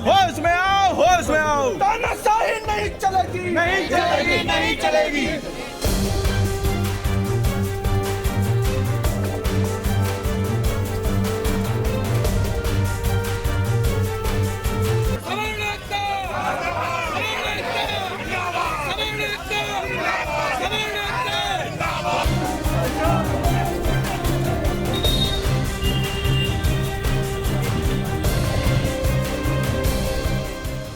होश में आओ, होश में आओ। तानाशाही नहीं चलेगी, नहीं चलेगी, नहीं चलेगी।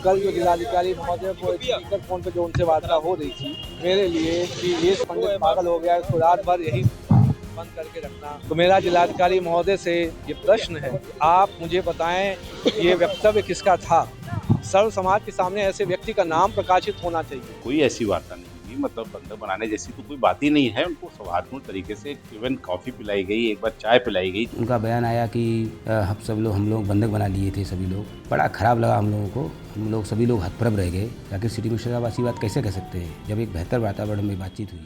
कल जो जिलाधिकारी महोदय को स्पीकर फोन पे जो उनसे वार्ता हो रही थी, मेरे लिए कि ये पंडित पागल हो गया है, उसको रात भर यही बंद करके रखना। तो मेरा जिलाधिकारी महोदय से ये प्रश्न है, आप मुझे बताएं ये वक्तव्य किसका था? सर्व समाज के सामने ऐसे व्यक्ति का नाम प्रकाशित होना चाहिए। कोई ऐसी वार्ता नहीं हुई, मतलब बंधक बनाने जैसी तो कोई बात ही नहीं है। उनको सौहार्दपूर्ण तरीके से इवन कॉफी पिलाई गई, एक बार चाय पिलाई गई। उनका बयान आया कि हम लोग बंधक बना लिए थे सभी लोग। बड़ा खराब लगा हम लोगों को। हम लोग सभी लोग हतप्रभ रह गए। आखिर सिटी मुर्शिदाबाद बात कैसे कह सकते हैं जब एक बेहतर वातावरण में बातचीत हुई।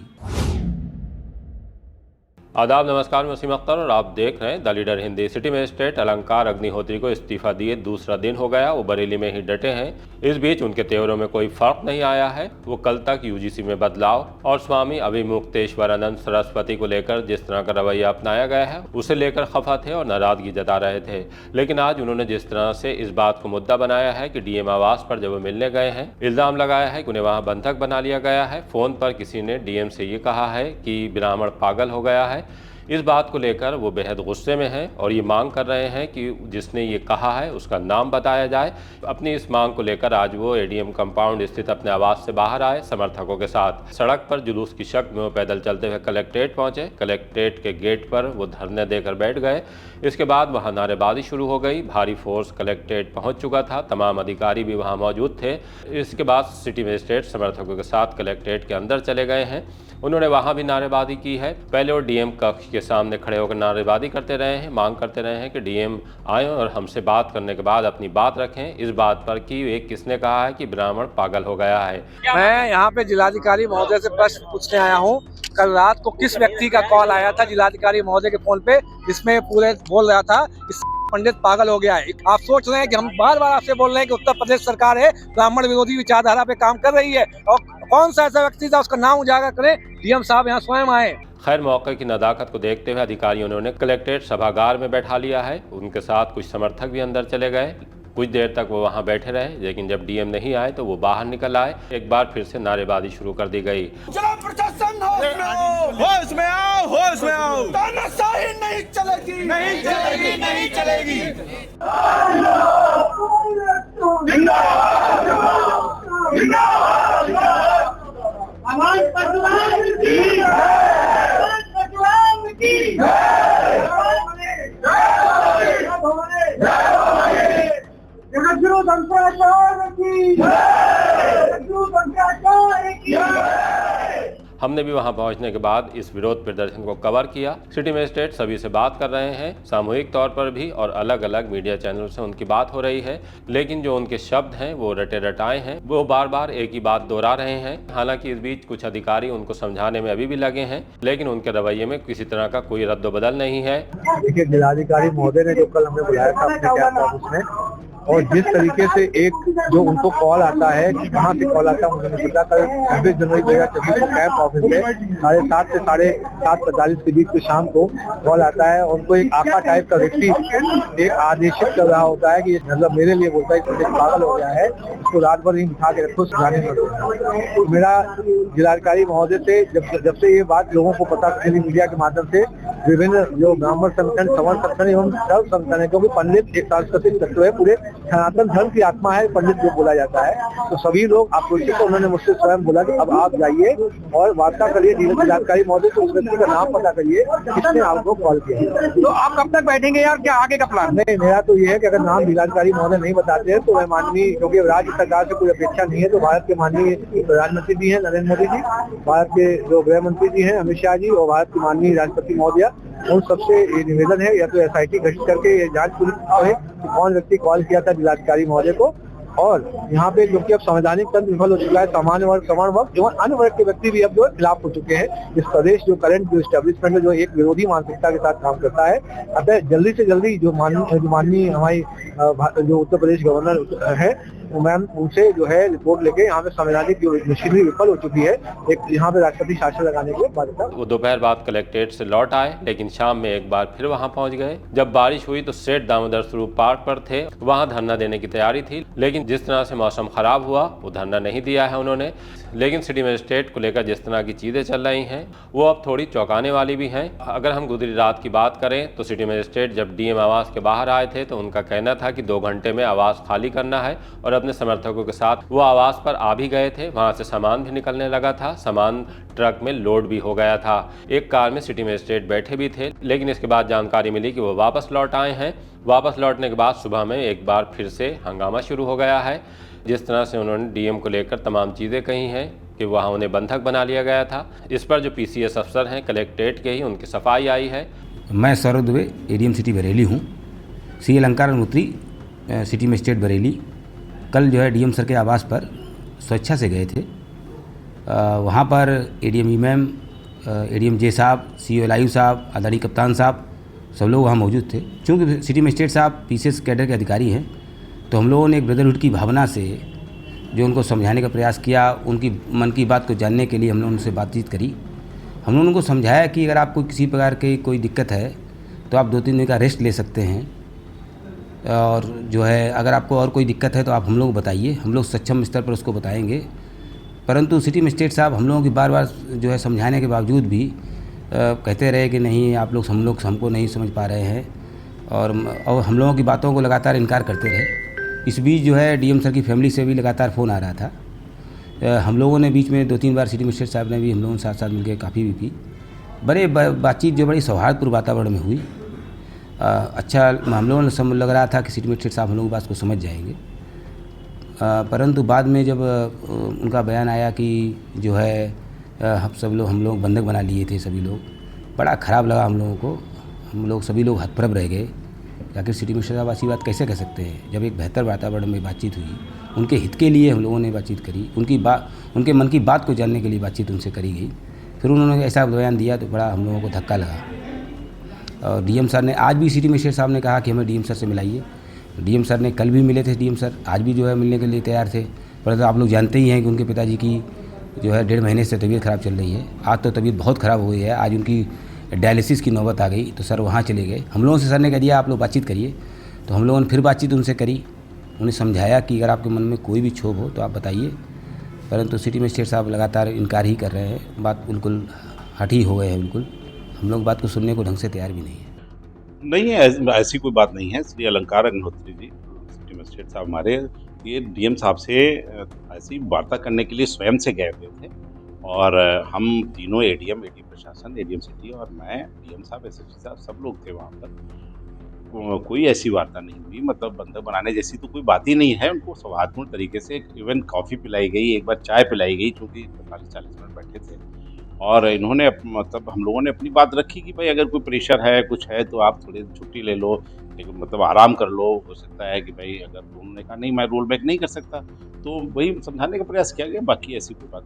आदाब, नमस्कार, मैं वसीम अख्तर और आप देख रहे हैं the leader Hindi. City magistrate अलंकार अग्निहोत्री को इस्तीफा दिए दूसरा दिन हो गया। वो बरेली में ही डटे हैं। इस बीच उनके तेवरों में कोई फर्क नहीं आया है। वो कल तक यूजीसी में बदलाव और स्वामी अभिमुक्तेश्वरानंद सरस्वती को लेकर जिस तरह का रवैया अपनाया गया है उसे लेकर खफा थे और नाराजगी जता रहे थे। लेकिन आज उन्होंने जिस तरह से इस बात को मुद्दा बनाया है कि डीएम आवास पर जब वो मिलने गए हैं, इल्जाम लगाया है कि उन्हें वहाँ बंधक बना लिया गया है। फोन पर किसी ने डीएम से ये कहा है कि ब्राह्मण पागल हो गया है। इस बात को लेकर वो बेहद गुस्से में हैं और ये मांग कर रहे हैं कि जिसने ये कहा है उसका नाम बताया जाए। अपनी इस मांग को लेकर आज वो एडीएम कंपाउंड स्थित अपने आवास से बाहर आए समर्थकों के साथ। सड़क पर जुलूस की शक्ल में वो पैदल चलते हुए कलेक्ट्रेट पहुंचे। कलेक्ट्रेट के गेट पर वो धरने देकर बैठ गए। इसके बाद वहाँ नारेबाजी शुरू हो गई। भारी फोर्स कलेक्ट्रेट पहुँच चुका था, तमाम अधिकारी भी वहाँ मौजूद थे। इसके बाद सिटी मजिस्ट्रेट समर्थकों के साथ कलेक्ट्रेट के अंदर चले गए हैं। उन्होंने वहाँ भी नारेबाजी की है। पहले वो डीएम कक्ष के सामने खड़े होकर नारेबाजी करते रहे हैं, मांग करते रहे हैं कि डीएम आए और हमसे बात करने के बाद अपनी बात रखें। इस बात पर कि एक किसने कहा है कि ब्राह्मण पागल हो गया है। मैं यहाँ पे जिलाधिकारी महोदय से प्रश्न पूछने आया हूँ। कल रात को किस व्यक्ति का कॉल आया था जिलाधिकारी महोदय के फोन पे, जिसमें पूरे बोल रहा था इस पंडित पागल हो गया है। आप सोच रहे हैं कि हम बार बार आपसे बोल रहे हैं कि उत्तर प्रदेश सरकार है ब्राह्मण विरोधी विचारधारा पे काम कर रही है, और कौन सा ऐसा व्यक्ति था उसका नाम उजागर करें। डीएम साहब यहाँ स्वयं आए। खैर, मौके की नदाकत को देखते हुए अधिकारियों ने उन्हें कलेक्ट्रेट सभागार में बैठा लिया है। उनके साथ कुछ समर्थक भी अंदर चले गए। कुछ देर तक वो वहाँ बैठे रहे, लेकिन जब डीएम नहीं आए तो वो बाहर निकल आए। एक बार फिर से नारेबाजी शुरू कर दी गई। जिला प्रशासन होश में आओ, होश में आओ, होश में आओ। तानाशाही नहीं चलेगी, नहीं चलेगी, नहीं चलेगी। हमने भी वहां पहुंचने के बाद इस विरोध प्रदर्शन को कवर किया। सिटी मजिस्ट्रेट सभी से बात कर रहे हैं, सामूहिक तौर पर भी और अलग अलग मीडिया चैनल से उनकी बात हो रही है। लेकिन जो उनके शब्द हैं वो रटे रटाए हैं। वो बार बार एक ही बात दोहरा रहे हैं। हालांकि इस बीच कुछ अधिकारी उनको समझाने में अभी भी लगे हैं, लेकिन उनके रवैये में किसी तरह का कोई रद्द-बदल नहीं है। देखिए, जिलाधिकारी महोदय ने जो कल हमें बुलाया था अपने कैंप ऑफिस में, और जिस तरीके से एक जो उनको कॉल आता है कि कहाँ से कॉल आता है मुझे नहीं पता। कल 26 जनवरी 2024 को कैंप ऑफिस में 7:30 से 7:45 के बीच शाम को कॉल आता है। उनको एक आका टाइप का व्यक्ति एक आदेशित कर रहा होता है कि मतलब मेरे लिए बोलता है कि पागल हो गया है, उसको रात भर ही बिठा के रखो, सुधारने में। तो मेरा जिलाधिकारी महोदय से जब से ये बात लोगों को पता चली मीडिया के माध्यम से, विभिन्न जो ब्राह्मण संगठन, सवर्ण संगठन एवं सर्व संगठन है, क्योंकि पंडित एक सांस्कृतिक तत्व है, पूरे सनातन धर्म की आत्मा है पंडित जो बोला जाता है, तो सभी लोग आक्रोशित। तो उन्होंने मुझसे स्वयं बोला कि अब आप जाइए और वार्ता करिए जिलाधिकारी महोदय से, उस व्यक्ति का नाम पता करिए किसने आपको कॉल किया। तो आप कब तक बैठेंगे यार, क्या आगे का प्लान? नहीं, मेरा तो ये है कि अगर नाम जिलाधिकारी महोदय नहीं बताते हैं तो मैं माननीय, क्योंकि राज्य सरकार से कोई अपेक्षा नहीं है, तो भारत के माननीय प्रधानमंत्री जी हैं नरेंद्र मोदी जी, भारत के जो गृह मंत्री जी हैं अमित शाह जी, और भारत की माननीय राष्ट्रपति महोदया, उन सबसे ये निवेदन है या तो एसआईटी गठित करके ये जांच पूरी करें कि कौन व्यक्ति कॉल किया था जिलाधिकारी महोदय को, और यहाँ पे क्योंकि अब संवैधानिक तंत्र विफल हो चुका है, सामान्य वर्ग, सवर्ण वर्ग एवं अन्य वर्ग के व्यक्ति भी अब जो है खिलाफ हो चुके हैं। इस प्रदेश जो करंट जो एस्टेब्लिशमेंट जो एक विरोधी मानसिकता के साथ काम करता है, अतः जल्दी से जल्दी जो माननीय हमारी जो उत्तर प्रदेश गवर्नर है, मैम उनसे जो है रिपोर्ट लेके यहाँ पे संवैधानिक जो मशीनरी विफल हो चुकी है, एक यहाँ पे राष्ट्रपति शासन लगाने की बाध्यता। वो दोपहर बाद कलेक्ट्रेट से लौट आए, लेकिन शाम में एक बार फिर वहां पहुंच गए। जब बारिश हुई तो सेठ दामोदर स्वरूप पार्क पर थे, वहां धरना देने की तैयारी थी, लेकिन जिस तरह से मौसम खराब हुआ वो धरना नहीं दिया है उन्होंने। लेकिन सिटी मजिस्ट्रेट को लेकर जिस तरह की चीजें चल रही हैं वो अब थोड़ी चौंकाने वाली भी हैं। अगर हम गुजरी रात की बात करें तो सिटी मजिस्ट्रेट जब डीएम आवास के बाहर आए थे तो उनका कहना था कि 2 घंटे में आवास खाली करना है, और अपने समर्थकों के साथ वो आवास पर आ भी गए थे। वहां से सामान भी निकलने लगा था, सामान ट्रक में लोड भी हो गया था। एक कार में सिटी मजिस्ट्रेट बैठे भी थे, लेकिन इसके बाद जानकारी मिली कि वो वापस लौट आए हैं। वापस लौटने के बाद सुबह में एक बार फिर से हंगामा शुरू हो गया है। जिस तरह से उन्होंने डीएम को लेकर तमाम चीज़ें कही हैं कि वहाँ उन्हें बंधक बना लिया गया था, इस पर जो पीसीएस अफसर हैं कलेक्ट्रेट के ही, उनकी सफाई आई है। मैं सौरभ दुबे, एडीएम सिटी बरेली हूँ। सी अलंकार अग्निहोत्री, सिटी मजिस्ट्रेट बरेली, कल जो है डीएम सर के आवास पर स्वेच्छा से गए थे। वहाँ पर एडीएम ई मैम, एडीएम जे साहब, सीओ लाइव साहब, आदरणीय कप्तान साहब, सब लोग वहाँ मौजूद थे। चूँकि सिटी मजिस्ट्रेट साहब पीसीएस कैडर के अधिकारी हैं, तो हम लोगों ने एक ब्रदरहुड की भावना से जो उनको समझाने का प्रयास किया, उनकी मन की बात को जानने के लिए हम लोगों उनसे बातचीत करी। हम लोगों ने उनको समझाया कि अगर आपको किसी प्रकार की कोई दिक्कत है तो आप 2-3 दिन का रेस्ट ले सकते हैं, और जो है अगर आपको और कोई दिक्कत है तो आप हम लोग को बताइए, हम लोग सक्षम स्तर पर उसको बताएंगे। परंतु सिटी मजिस्ट्रेट साहब हम लोगों की बार बार जो है समझाने के बावजूद भी कहते रहे कि नहीं, आप लोग हमको नहीं समझ पा रहे हैं, और हम लोगों की बातों को लगातार इनकार करते रहे। इस बीच जो है डीएम सर की फैमिली से भी लगातार फ़ोन आ रहा था। हम लोगों ने बीच में 2-3 बार सिटी मजिस्ट्रेट साहब ने भी हम लोगों के साथ मिलकर काफ़ी भी पी। बड़े बातचीत जो बड़ी सौहार्दपूर्ण वातावरण में हुई। अच्छा, हम लोगों ने लग रहा था कि सिटी मजिस्ट्रेट साहब हम लोगों की बात को समझ जाएंगे, परंतु बाद में जब उनका बयान आया कि जो है हम लोग बंधक बना लिए थे सभी लोग, बड़ा ख़राब लगा हम लोगों को। हम लोग सभी लोग हतप्रभ रह गए। आखिर सिटी मजिस्ट्रेट साहब ऐसी बात कैसे कह सकते हैं? जब एक बेहतर वातावरण में बातचीत हुई, उनके हित के लिए हम लोगों ने बातचीत करी, उनके मन की बात को जानने के लिए बातचीत उनसे करी गई, फिर उन्होंने ऐसा बयान दिया तो बड़ा हम लोगों को धक्का लगा। और डीएम सर ने आज भी सिटी मजिस्ट्रेट साहब ने कहा कि हमें डीएम सर से मिलाइए। डीएम सर ने कल भी मिले थे, डीएम सर आज भी जो है मिलने के लिए तैयार थे। परंतु आप लोग जानते ही हैं कि उनके पिताजी की जो है 1.5 महीने से तबीयत ख़राब चल रही है। आज तो तबीयत बहुत ख़राब हो गई है, आज उनकी डायलिसिस की नौबत आ गई, तो सर वहाँ चले गए। हम लोगों से सर ने कह दिया आप लोग बातचीत करिए, तो हम लोगों ने फिर बातचीत उनसे करी। उन्हें समझाया कि अगर आपके मन में कोई भी क्षोभ हो तो आप बताइए, परंतु सिटी मजिस्ट्रेट साहब लगातार इनकार ही कर रहे हैं। बात बिल्कुल हठी हो गए हैं, बिल्कुल हम लोग बात को सुनने को ढंग से तैयार भी नहीं है। नहीं है, ऐसी कोई बात नहीं है। श्री अलंकार अग्निहोत्री जी, सिटी मजिस्ट्रेट साहब हमारे, ये डीएम साहब से ऐसी वार्ता करने के लिए स्वयं से गए हुए थे, और हम तीनों एडीएम प्रशासन, एडीएम सिटी और मैं, डीएम साहब, एसएसपी साहब, सब लोग थे वहाँ पर। कोई ऐसी वार्ता नहीं हुई, मतलब बंधक बनाने जैसी तो कोई बात ही नहीं है। उनको सौहार्दपूर्ण तरीके से इवन कॉफ़ी पिलाई गई, एक बार चाय पिलाई गई, क्योंकि 45-40 मिनट बैठे थे, और इन्होंने मतलब हम लोगों ने अपनी बात रखी कि भाई अगर कोई प्रेशर है, कुछ है, तो आप थोड़ी छुट्टी ले लो, मतलब आराम कर लो। हो सकता है कि भाई अगर उन्होंने कहा नहीं मैं रोल बैक नहीं कर सकता, तो वही समझाने का प्रयास किया गया। बाकी ऐसी कोई बात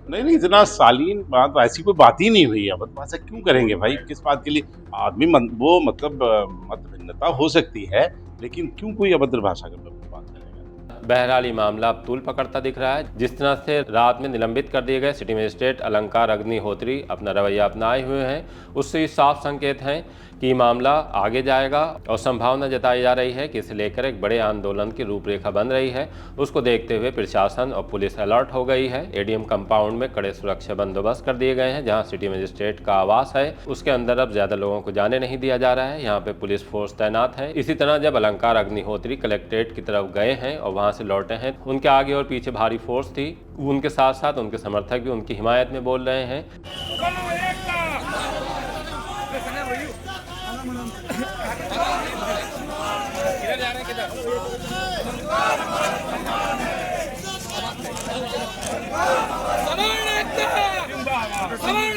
नहीं, इतना शालीन बात, ऐसी कोई बात ही नहीं हुई है। अब ऐसा क्यों करेंगे भाई? किस बात के लिए आदमी वो मतलब मत भिन्नता हो सकती है, लेकिन क्यों कोई अभद्र भाषा का बात करेगा? बहरहाल ये मामला अब तूल पकड़ता दिख रहा है। जिस तरह से रात में निलंबित कर दिए गए सिटी मजिस्ट्रेट अलंकार अग्निहोत्री अपना रवैया अपनाए हुए हैं, उससे साफ संकेत हैं कि मामला आगे जाएगा, और संभावना जताई जा रही है कि इसे लेकर एक बड़े आंदोलन की रूपरेखा बन रही है। उसको देखते हुए प्रशासन और पुलिस अलर्ट हो गई है। एडीएम कंपाउंड में कड़े सुरक्षा बंदोबस्त कर दिए गए हैं। जहां सिटी मजिस्ट्रेट का आवास है उसके अंदर अब ज्यादा लोगों को जाने नहीं दिया जा रहा है। यहाँ पे पुलिस फोर्स तैनात है। इसी तरह जब अलंकार अग्निहोत्री कलेक्ट्रेट की तरफ गए हैं और वहाँ से लौटे हैं, उनके आगे और पीछे भारी फोर्स थी। उनके साथ साथ उनके समर्थक भी उनकी हिमायत में बोल रहे हैं। Samar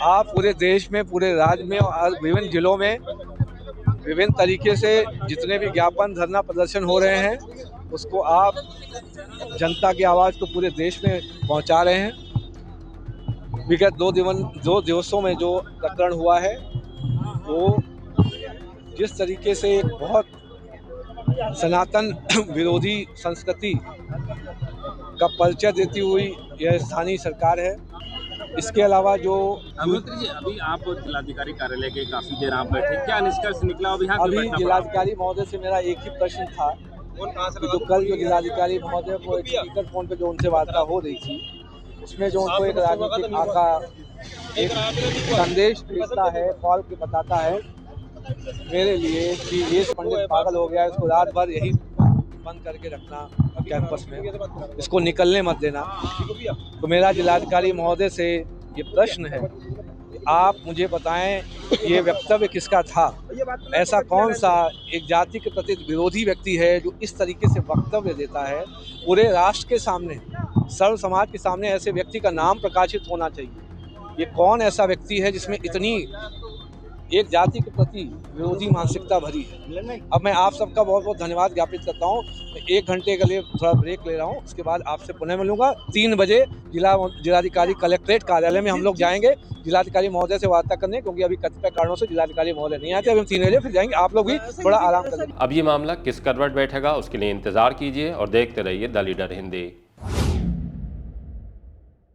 आप पूरे देश में, पूरे राज्य में और विभिन्न जिलों में विभिन्न तरीके से जितने भी ज्ञापन, धरना प्रदर्शन हो रहे हैं, उसको आप जनता की आवाज़ को पूरे देश में पहुंचा रहे हैं। विगत दो दिवसों में जो प्रकरण हुआ है, वो जिस तरीके से एक बहुत सनातन विरोधी संस्कृति का परिचय देती हुई यह स्थानीय सरकार है। इसके अलावा जो मंत्री जी, अभी आप जिलाधिकारी कार्यालय के काफी देर आप बैठे, क्या निष्कर्ष निकला? अभी जिलाधिकारी महोदय से मेरा एक ही प्रश्न था कि जो कल जो जिलाधिकारी महोदय को एक स्पीकर फोन पे जो उनसे वार्ता हो रही थी, उसमें जो उनको एक राजनीतिक आका एक संदेश भेजता है, कॉल के बताता है मेरे लिए कि ये पंडित पागल हो गया है, इसको रात भर यही बंद करके रखना कैंपस में, इसको निकलने मत देना। तो मेरा जिलाधिकारी महोदय से ये प्रश्न है, आप मुझे बताएं ये वक्तव्य किसका था? ऐसा कौन सा एक जाति के प्रति विरोधी व्यक्ति है जो इस तरीके से वक्तव्य देता है? पूरे राष्ट्र के सामने, सर्व समाज के सामने ऐसे व्यक्ति का नाम प्रकाशित होना चाहिए। ये कौन ऐसा व्यक्ति है जिसमें इतनी एक जाति के प्रति विरोधी मानसिकता भरी है? अब मैं आप सबका बहुत बहुत धन्यवाद ज्ञापित करता हूँ। मैं 1 घंटे के लिए थोड़ा ब्रेक ले रहा हूँ, उसके बाद आपसे पुनः मिलूंगा। 3 बजे जिलाधिकारी कलेक्ट्रेट कार्यालय में हम लोग जाएंगे जिलाधिकारी महोदय से वार्ता करने, क्योंकि अभी कतिपय कारणों से जिलाधिकारी महोदय नहीं आते। अभी हम 3 बजे फिर जाएंगे, आप लोग भी थोड़ा आराम करें। अब ये मामला किस करवट बैठेगा, उसके लिए इंतजार कीजिए और देखते रहिए द लीडर हिंदी।